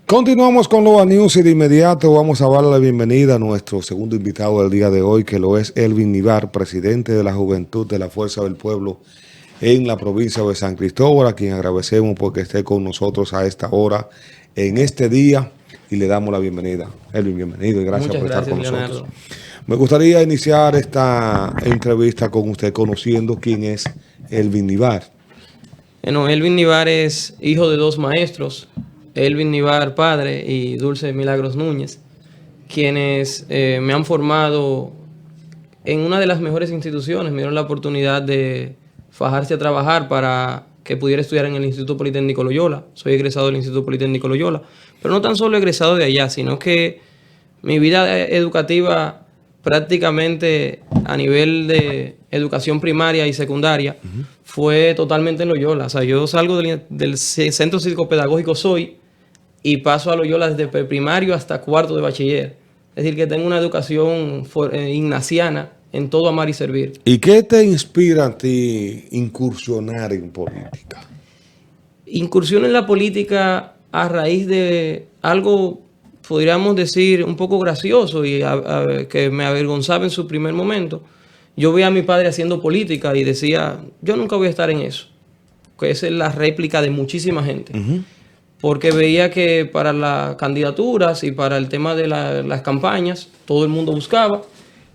Continuamos con Loa News y de inmediato vamos a darle la bienvenida a nuestro segundo invitado del día de hoy, que lo es Elvin Nivar, presidente de la Juventud de la Fuerza del Pueblo en la provincia de San Cristóbal, a quien agradecemos porque esté con nosotros a esta hora, en este día, y le damos la bienvenida. Elvin, bienvenido y gracias Muchas por estar gracias, con nosotros. Leonardo. Me gustaría iniciar esta entrevista con usted conociendo quién es Elvin Nivar. Bueno, Elvin Nivar es hijo de dos maestros, Elvin Nivar padre y Dulce Milagros Núñez, quienes me han formado en una de las mejores instituciones. Me dieron la oportunidad de fajarse a trabajar para que pudiera estudiar en el Instituto Politécnico Loyola. Soy egresado del Instituto Politécnico Loyola, pero no tan solo egresado de allá, sino que mi vida educativa prácticamente a nivel de educación primaria y secundaria fue totalmente en Loyola. O sea, yo salgo del Centro Psicopedagógico SOI y paso a Loyola desde primario hasta cuarto de bachiller. Es decir, que tengo una educación ignaciana en todo amar y servir. ¿Y qué te inspira a ti incursionar en política? Incursión en la política a raíz de algo, podríamos decir, un poco gracioso y que me avergonzaba en su primer momento. Yo veía a mi padre haciendo política y decía, yo nunca voy a estar en eso. Que esa es la réplica de muchísima gente. Porque veía que para las candidaturas y para el tema de las campañas, todo el mundo buscaba,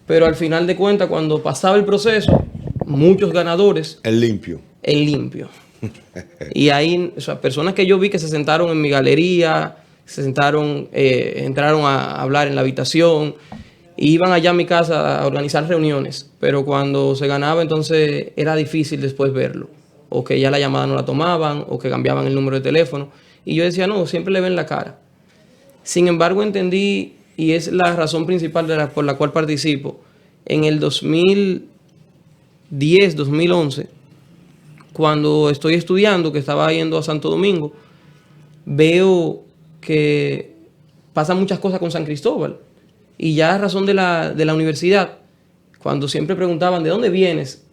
pero al final de cuentas, cuando pasaba el proceso, muchos ganadores. El limpio. El limpio. Y ahí, o sea, personas que yo vi que se sentaron en mi galería, se sentaron, entraron a hablar en la habitación, y iban allá a mi casa a organizar reuniones, pero cuando se ganaba entonces era difícil después verlo, o que ya la llamada no la tomaban, o que cambiaban el número de teléfono, y yo decía, no, siempre le ven la cara. Sin embargo, entendí, y es la razón principal por la cual participo, en el 2010, 2011, cuando estoy estudiando, que estaba yendo a Santo Domingo, veo que pasan muchas cosas con San Cristóbal. Y ya a razón de la universidad, cuando siempre preguntaban, ¿de dónde vienes?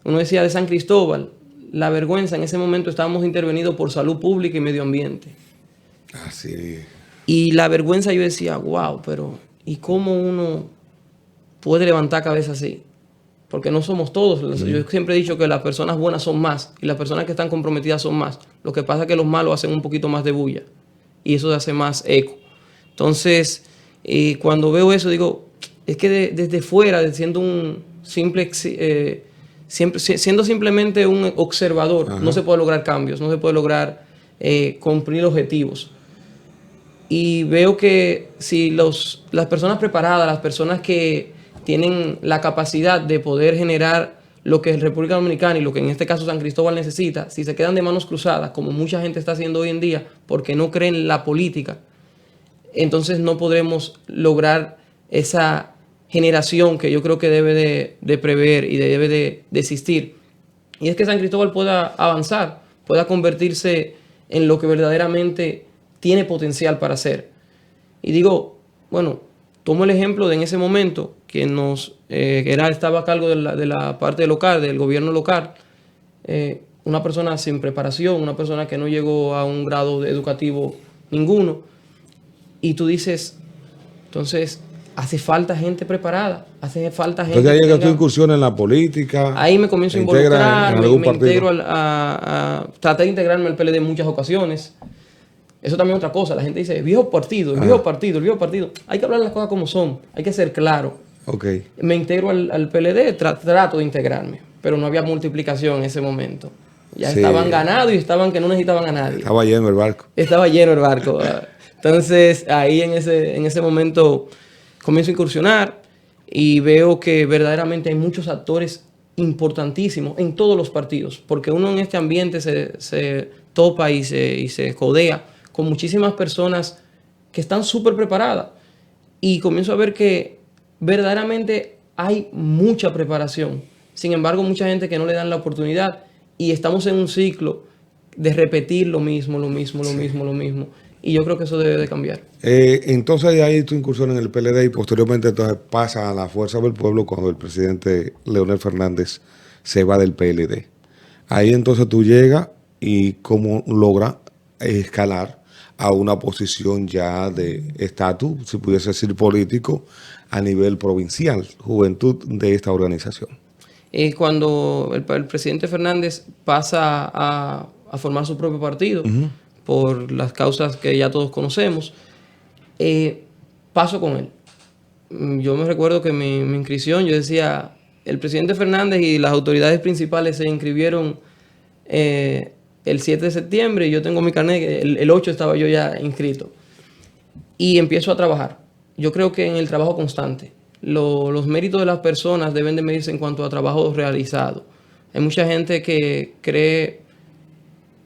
Uno decía, de San Cristóbal. La vergüenza, en ese momento estábamos intervenidos por salud pública y medio ambiente. Así. Y la vergüenza, yo decía, wow, pero ¿y cómo uno puede levantar cabeza así? Porque no somos todos. Yo siempre he dicho que las personas buenas son más y las personas que están comprometidas son más. Lo que pasa es que los malos hacen un poquito más de bulla y eso hace más eco. Entonces, cuando veo eso, digo, es que desde fuera, siendo un simple, siendo simplemente un observador, no se puede lograr cambios, no se puede lograr cumplir objetivos. Y veo que si las personas preparadas, las personas que tienen la capacidad de poder generar lo que República Dominicana y lo que en este caso San Cristóbal necesita, si se quedan de manos cruzadas, como mucha gente está haciendo hoy en día, porque no creen en la política, entonces no podremos lograr esa generación que yo creo que debe de prever y debe de existir. Y es que San Cristóbal pueda avanzar, pueda convertirse en lo que verdaderamente tiene potencial para ser. Y digo, bueno, tomo el ejemplo de en ese momento, quien estaba a cargo de la parte local, del gobierno local, una persona sin preparación, una persona que no llegó a un grado educativo ninguno. Y tú dices, entonces, hace falta gente preparada, hace falta gente. Entonces ahí llega tu incursión en la política. Ahí me comienzo a involucrar, me integro traté de integrarme al PLD en muchas ocasiones. Eso también es otra cosa. La gente dice, viejo partido, el viejo partido, el viejo partido. Hay que hablar las cosas como son, hay que ser claro. Okay. Me integro al PLD, trato de integrarme, pero no había multiplicación en ese momento. Ya estaban ganados y estaban que no necesitaban a nadie. Estaba lleno el barco. Estaba lleno el barco. Entonces, ahí en ese momento comienzo a incursionar y veo que verdaderamente hay muchos actores importantísimos en todos los partidos, porque uno en este ambiente se topa y se codea con muchísimas personas que están súper preparadas y comienzo a ver que verdaderamente hay mucha preparación. Sin embargo, mucha gente que no le dan la oportunidad y estamos en un ciclo de repetir lo mismo. Y yo creo que eso debe de cambiar. Entonces de ahí tu incursión en el PLD y posteriormente entonces pasa a la Fuerza del Pueblo cuando el presidente Leonel Fernández se va del PLD. Ahí entonces tú llegas y cómo logra escalar a una posición ya de estatus, si pudiese decir político, a nivel provincial, juventud de esta organización. Cuando el presidente Fernández pasa a formar su propio partido, por las causas que ya todos conocemos, paso con él. Yo me recuerdo que mi inscripción, yo decía, el presidente Fernández y las autoridades principales se inscribieron el 7 de septiembre y yo tengo mi carnet, el 8 estaba yo ya inscrito. Y empiezo a trabajar. Yo creo que en el trabajo constante, los méritos de las personas deben de medirse en cuanto a trabajo realizado. Hay mucha gente que cree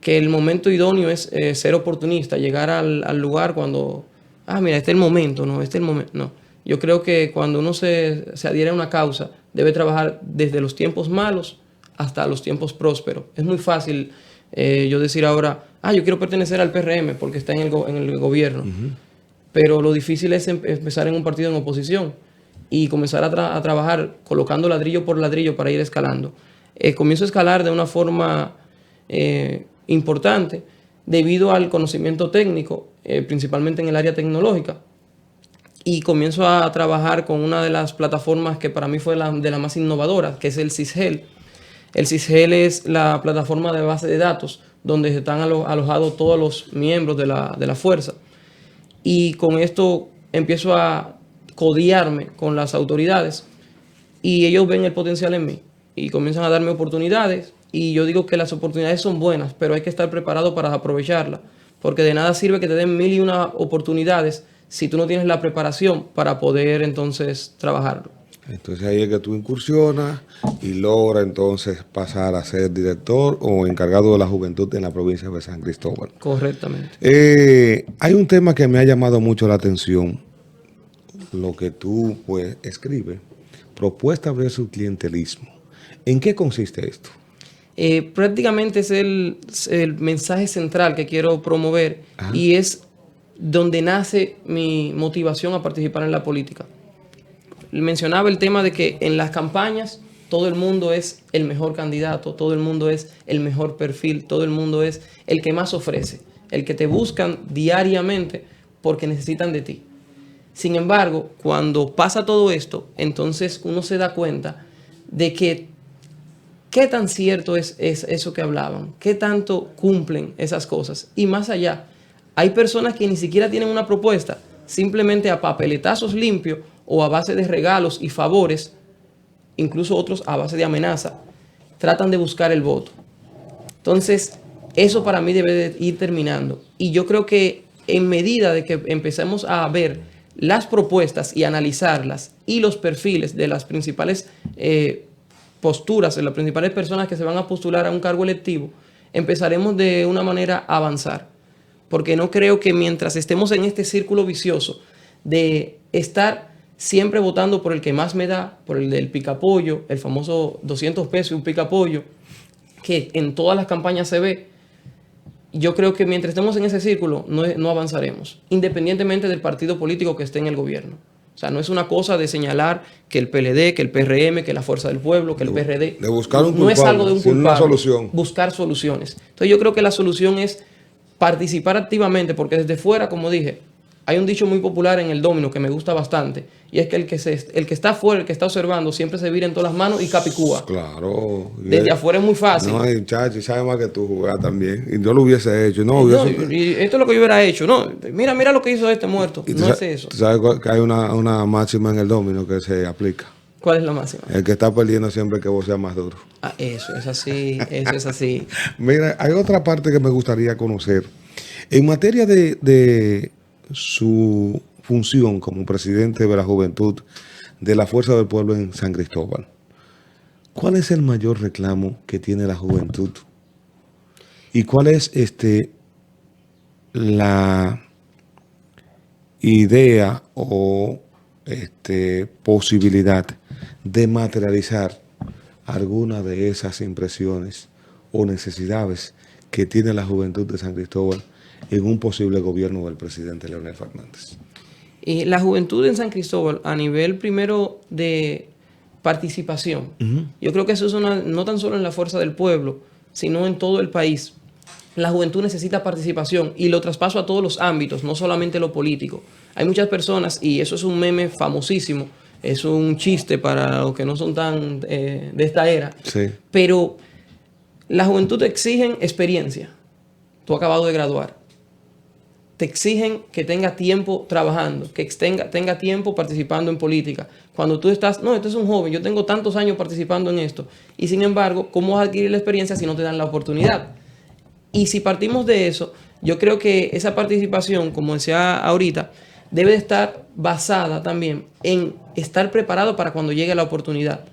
que el momento idóneo es ser oportunista, llegar al lugar cuando, mira, este es el momento, no, este es el momento, no. Yo creo que cuando uno se adhiere a una causa, debe trabajar desde los tiempos malos hasta los tiempos prósperos. Es muy fácil yo decir ahora, yo quiero pertenecer al PRM porque está en el gobierno. Pero lo difícil es empezar en un partido en oposición y comenzar a trabajar colocando ladrillo por ladrillo para ir escalando. Comienzo a escalar de una forma importante debido al conocimiento técnico, principalmente en el área tecnológica. Y comienzo a trabajar con una de las plataformas que para mí fue de las más innovadoras, que es el Sisgel. El Sisgel es la plataforma de base de datos donde están alojados todos los miembros de la fuerza. Y con esto empiezo a codearme con las autoridades y ellos ven el potencial en mí y comienzan a darme oportunidades. Y yo digo que las oportunidades son buenas, pero hay que estar preparado para aprovecharlas, porque de nada sirve que te den 1001 oportunidades si tú no tienes la preparación para poder entonces trabajarlo. Entonces ahí es que tú incursionas y logras entonces pasar a ser director o encargado de la juventud en la provincia de San Cristóbal. Correctamente. Hay un tema que me ha llamado mucho la atención, lo que tú pues escribes, propuesta versus clientelismo. ¿En qué consiste esto? Prácticamente es el mensaje central que quiero promover y es donde nace mi motivación a participar en la política. Mencionaba el tema de que en las campañas todo el mundo es el mejor candidato, todo el mundo es el mejor perfil, todo el mundo es el que más ofrece, el que te buscan diariamente porque necesitan de ti. Sin embargo, cuando pasa todo esto, entonces uno se da cuenta de que qué tan cierto es eso que hablaban, qué tanto cumplen esas cosas. Y más allá, hay personas que ni siquiera tienen una propuesta, simplemente a papeletazos limpios o a base de regalos y favores, incluso otros a base de amenaza, tratan de buscar el voto. Entonces, eso para mí debe de ir terminando. Y yo creo que en medida de que empecemos a ver las propuestas y analizarlas y los perfiles de las principales posturas, de las principales personas que se van a postular a un cargo electivo, empezaremos de una manera a avanzar. Porque no creo que mientras estemos en este círculo vicioso de estar siempre votando por el que más me da, por el del picapollo, el famoso 200 pesos y un picapollo, que en todas las campañas se ve, yo creo que mientras estemos en ese círculo no avanzaremos, independientemente del partido político que esté en el gobierno. O sea, no es una cosa de señalar que el PLD, que el PRM, que la Fuerza del Pueblo, que el PRD. De buscar un culpable, no es algo de un culpable, una solución. Buscar soluciones. Entonces yo creo que la solución es participar activamente, porque desde fuera, como dije, hay un dicho muy popular en el domino que me gusta bastante, y es que el que está afuera, el que está observando, siempre se vira en todas las manos y capicúa. Claro. Desde afuera es muy fácil. No, muchacho, sabe más que tú jugar también. Y yo lo hubiese hecho. Y esto es lo que yo hubiera hecho. No, mira lo que hizo este muerto. No es eso. Tú sabes que hay una máxima en el domino que se aplica. ¿Cuál es la máxima? El que está perdiendo siempre que vos seas más duro. Eso es así, eso es así. Mira, hay otra parte que me gustaría conocer. En materia de su función como presidente de la juventud de la Fuerza del Pueblo en San Cristóbal, ¿cuál es el mayor reclamo que tiene la juventud? ¿Y cuál es la idea o posibilidad de materializar alguna de esas impresiones o necesidades que tiene la juventud de San Cristóbal en un posible gobierno del presidente Leonel Fernández? La juventud en San Cristóbal, a nivel primero de participación, yo creo que eso es no tan solo en la Fuerza del Pueblo, sino en todo el país. la juventud necesita participación y lo traspaso a todos los ámbitos, no solamente lo político. Hay muchas personas, y eso es un meme famosísimo, es un chiste para los que no son tan de esta era, Sí. pero la juventud te exigen experiencia. Tú has acabado de graduar. Te exigen que tenga tiempo trabajando, que tenga tiempo participando en política. Cuando tú estás, no, este es un joven, yo tengo tantos años participando en esto. Y sin embargo, ¿cómo vas a adquirir la experiencia si no te dan la oportunidad? Y si partimos de eso, yo creo que esa participación, como decía ahorita, debe de estar basada también en estar preparado para cuando llegue la oportunidad.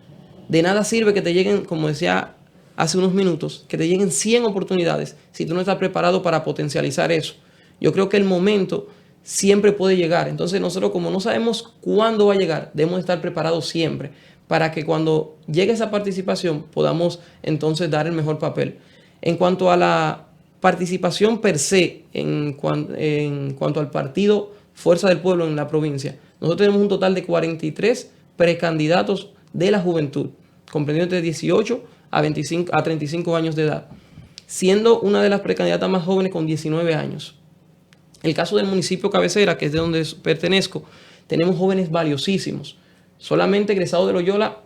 De nada sirve que te lleguen, como decía hace unos minutos, que te lleguen 100 oportunidades si tú no estás preparado para potencializar eso. Yo creo que el momento siempre puede llegar. Entonces nosotros, como no sabemos cuándo va a llegar, debemos estar preparados siempre para que cuando llegue esa participación podamos entonces dar el mejor papel. En cuanto a la participación per se, en cuanto al partido Fuerza del Pueblo en la provincia, nosotros tenemos un total de 43 precandidatos de la juventud, comprendiendo de 18 a 35 años de edad, siendo una de las precandidatas más jóvenes con 19 años. El caso del municipio cabecera, que es de donde pertenezco, tenemos jóvenes valiosísimos. Solamente egresados de Loyola,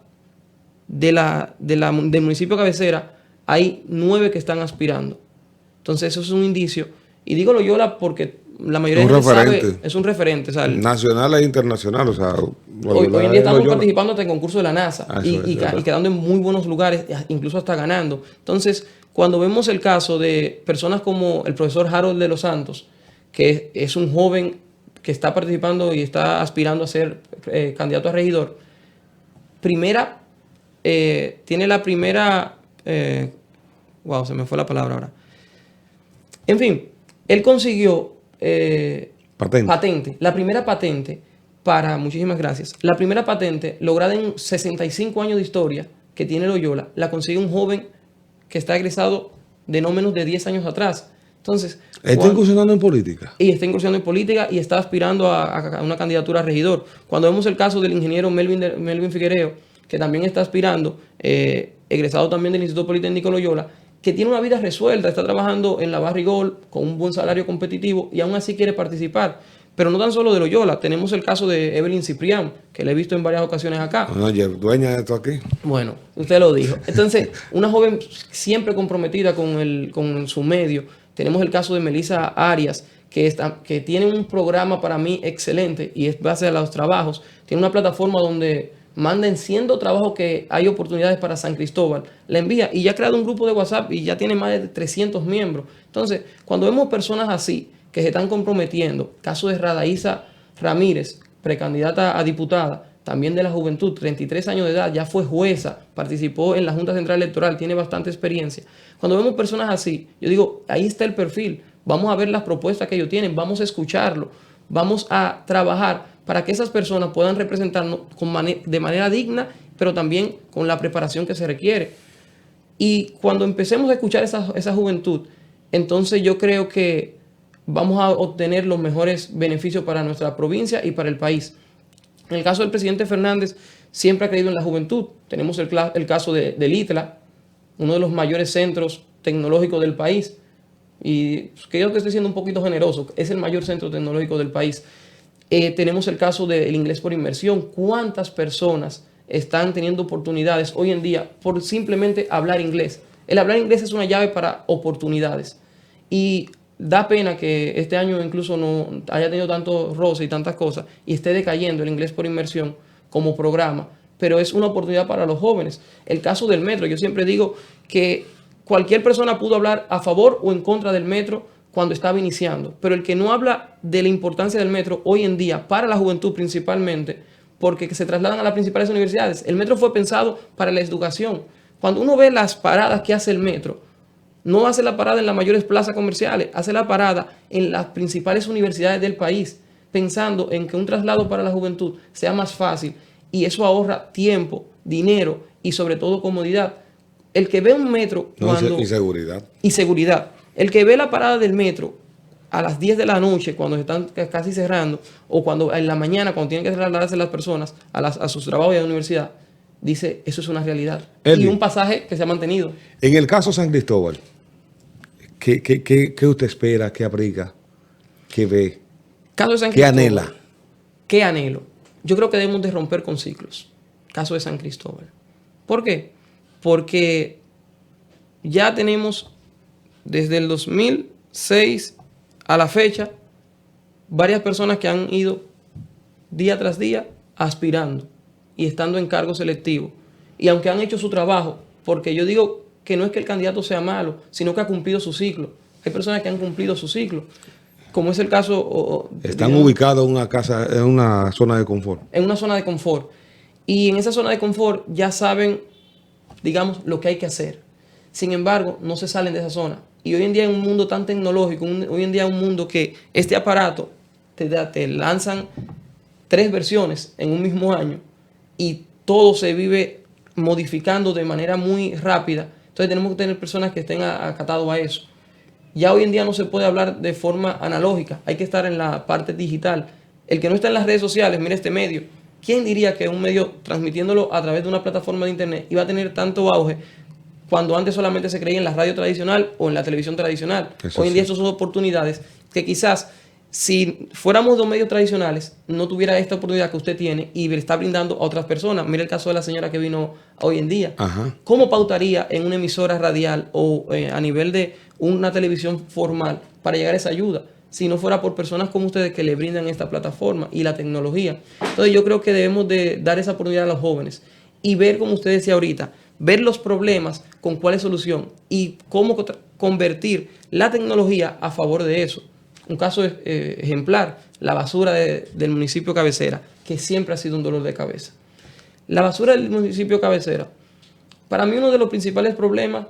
del municipio cabecera, hay 9 que están aspirando. Entonces eso es un indicio. Y digo Loyola porque la mayoría de la gente sabe, es un referente. O sea, nacional e internacional. O sea, hoy en día estamos participando hasta en concursos de la NASA y quedando en muy buenos lugares, incluso hasta ganando. Entonces, cuando vemos el caso de personas como el profesor Harold de los Santos, que es un joven que está participando y está aspirando a ser candidato a regidor, tiene la primera... wow, se me fue la palabra ahora. En fin, él consiguió patente. La primera patente muchísimas gracias. La primera patente lograda en 65 años de historia que tiene Loyola, la consigue un joven que está egresado de no menos de 10 años atrás. Entonces, ¿está incursionando en política? Y está incursionando en política y está aspirando a una candidatura a regidor. Cuando vemos el caso del ingeniero Melvin Figuereo, que también está aspirando, egresado también del Instituto Politécnico Loyola, que tiene una vida resuelta, está trabajando en la Barrigol con un buen salario competitivo y aún así quiere participar. Pero no tan solo de Loyola, tenemos el caso de Evelyn Ciprián, que la he visto en varias ocasiones acá. Oye, dueña de esto aquí. Bueno, usted lo dijo. Entonces, una joven siempre comprometida con su medio. Tenemos el caso de Melissa Arias, que tiene un programa para mí excelente y es base a los trabajos. Tiene una plataforma donde manda enciendo trabajos que hay oportunidades para San Cristóbal. La envía y ya ha creado un grupo de WhatsApp y ya tiene más de 300 miembros. Entonces, cuando vemos personas así que se están comprometiendo, caso de Radaísa Ramírez, precandidata a diputada, también de la juventud, 33 años de edad, ya fue jueza, participó en la Junta Central Electoral, tiene bastante experiencia. Cuando vemos personas así, yo digo, ahí está el perfil, vamos a ver las propuestas que ellos tienen, vamos a escucharlo, vamos a trabajar para que esas personas puedan representarnos de manera digna, pero también con la preparación que se requiere. Y cuando empecemos a escuchar esa juventud, entonces yo creo que vamos a obtener los mejores beneficios para nuestra provincia y para el país. En el caso del presidente Fernández, siempre ha creído en la juventud. Tenemos el caso del ITLA, uno de los mayores centros tecnológicos del país. Y creo que estoy siendo un poquito generoso. Es el mayor centro tecnológico del país. Tenemos el caso del inglés por inmersión. ¿Cuántas personas están teniendo oportunidades hoy en día por simplemente hablar inglés? El hablar inglés es una llave para oportunidades. Y da pena que este año incluso no haya tenido tanto roce y tantas cosas y esté decayendo el inglés por inmersión como programa, pero es una oportunidad para los jóvenes. El caso del metro, yo siempre digo que cualquier persona pudo hablar a favor o en contra del metro cuando estaba iniciando, pero el que no habla de la importancia del metro hoy en día para la juventud principalmente, porque se trasladan a las principales universidades. El metro fue pensado para la educación. Cuando uno ve las paradas que hace el metro, no hace la parada en las mayores plazas comerciales, hace la parada en las principales universidades del país, pensando en que un traslado para la juventud sea más fácil y eso ahorra tiempo, dinero y sobre todo comodidad. El que ve un metro y seguridad. Y seguridad. El que ve la parada del metro a las 10 de la noche, cuando se están casi cerrando, o cuando en la mañana, cuando tienen que trasladarse las personas a sus trabajos y a la universidad, dice, eso es una realidad. Y un pasaje que se ha mantenido. En el caso San Cristóbal, ¿Qué usted espera? ¿Qué abriga? ¿Qué ve? Caso de San ¿Qué Cristóbal. anhela? ¿Qué anhelo? Yo creo que debemos de romper con ciclos. Caso de San Cristóbal. ¿Por qué? Porque ya tenemos desde el 2006 a la fecha varias personas que han ido día tras día aspirando y estando en cargos selectivos. Y aunque han hecho su trabajo, porque yo digo que no es que el candidato sea malo, sino que ha cumplido su ciclo. Hay personas que han cumplido su ciclo, como es el caso... Están ubicados en una casa, en una zona de confort. En una zona de confort. Y en esa zona de confort ya saben, digamos, lo que hay que hacer. Sin embargo, no se salen de esa zona. Y hoy en día en un mundo tan tecnológico, hoy en día en un mundo que este aparato te lanzan 3 versiones en un mismo año y todo se vive modificando de manera muy rápida. Entonces tenemos que tener personas que estén acatados a eso. Ya hoy en día no se puede hablar de forma analógica, hay que estar en la parte digital. El que no está en las redes sociales, mira este medio. ¿Quién diría que un medio transmitiéndolo a través de una plataforma de internet iba a tener tanto auge cuando antes solamente se creía en la radio tradicional o en la televisión tradicional? Eso hoy en día sí. esas son oportunidades que quizás si fuéramos dos medios tradicionales no tuviera esta oportunidad que usted tiene y le está brindando a otras personas. Mira el caso de la señora que vino hoy en día. Ajá. ¿Cómo pautaría en una emisora radial o a nivel de una televisión formal para llegar a esa ayuda? Si no fuera por personas como ustedes que le brindan esta plataforma y la tecnología. Entonces yo creo que debemos de dar esa oportunidad a los jóvenes y ver, como usted decía ahorita, ver los problemas con cuál es solución y cómo convertir la tecnología a favor de eso. Un caso ejemplar, la basura del municipio Cabecera, que siempre ha sido un dolor de cabeza. La basura del municipio Cabecera, para mí uno de los principales problemas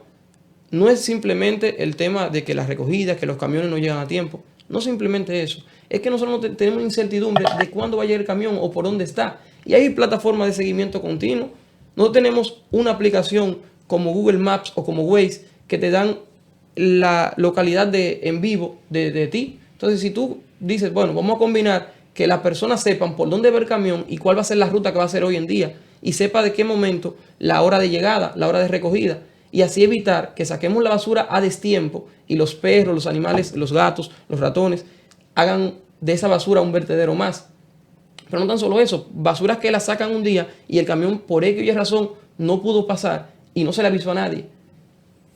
no es simplemente el tema de que las recogidas, que los camiones no llegan a tiempo. No simplemente eso. Es que nosotros no tenemos incertidumbre de cuándo va a llegar el camión o por dónde está. Y hay plataformas de seguimiento continuo. No tenemos una aplicación como Google Maps o como Waze que te dan la localidad en vivo de ti. Entonces, si tú dices, bueno, vamos a combinar que las personas sepan por dónde va el camión y cuál va a ser la ruta que va a hacer hoy en día y sepa de qué momento, la hora de llegada, la hora de recogida, y así evitar que saquemos la basura a destiempo y los perros, los animales, los gatos, los ratones, hagan de esa basura un vertedero más. Pero no tan solo eso, basuras que la sacan un día y el camión por X y razón no pudo pasar y no se le avisó a nadie.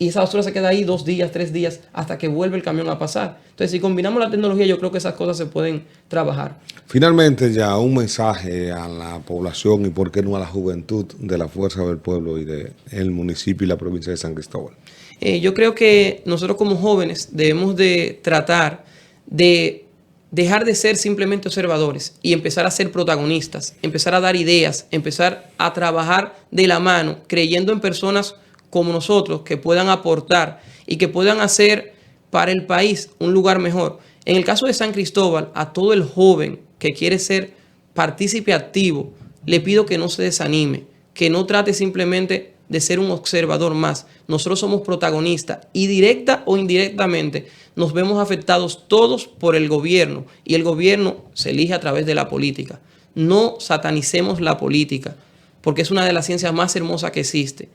Y esa basura se queda ahí 2 días, 3 días, hasta que vuelve el camión a pasar. Entonces, si combinamos la tecnología, yo creo que esas cosas se pueden trabajar. Finalmente, ya un mensaje a la población y por qué no a la juventud de la Fuerza del Pueblo y del municipio y la provincia de San Cristóbal. Yo creo que nosotros como jóvenes debemos de tratar de dejar de ser simplemente observadores y empezar a ser protagonistas, empezar a dar ideas, empezar a trabajar de la mano, creyendo en personas como nosotros que puedan aportar y que puedan hacer para el país un lugar mejor. En el caso de San Cristóbal, a todo el joven que quiere ser partícipe activo, le pido que no se desanime, que no trate simplemente de ser un observador más. Nosotros somos protagonistas y directa o indirectamente nos vemos afectados todos por el gobierno y el gobierno se elige a través de la política. No satanicemos la política porque es una de las ciencias más hermosas que existe.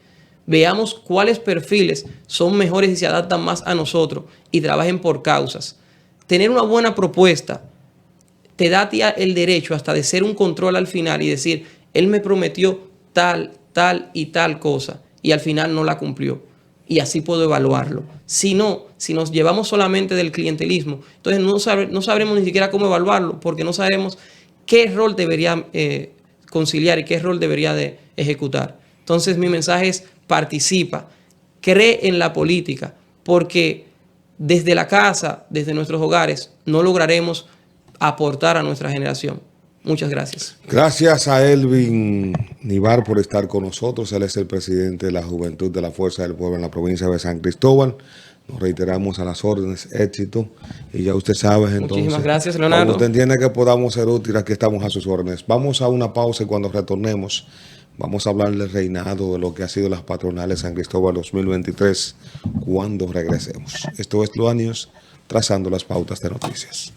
Veamos cuáles perfiles son mejores y se adaptan más a nosotros y trabajen por causas. Tener una buena propuesta te da a ti el derecho hasta de ser un control al final y decir, él me prometió tal y tal cosa y al final no la cumplió. Y así puedo evaluarlo. Si no, si nos llevamos solamente del clientelismo, entonces no sabremos ni siquiera cómo evaluarlo porque no sabemos qué rol debería conciliar y qué rol debería de ejecutar. Entonces mi mensaje es participa, cree en la política, porque desde la casa, desde nuestros hogares, no lograremos aportar a nuestra generación. Muchas gracias. Gracias a Elvin Nivar por estar con nosotros. Él es el presidente de la Juventud de la Fuerza del Pueblo en la provincia de San Cristóbal. Nos reiteramos a las órdenes, éxito. Y ya usted sabe, entonces. Muchísimas gracias, Leonardo. Cuando usted entiende que podamos ser útiles, aquí estamos a sus órdenes. Vamos a una pausa y cuando retornemos, vamos a hablar del reinado, de lo que ha sido las patronales San Cristóbal 2023, cuando regresemos. Esto es Loa News, trazando las pautas de noticias.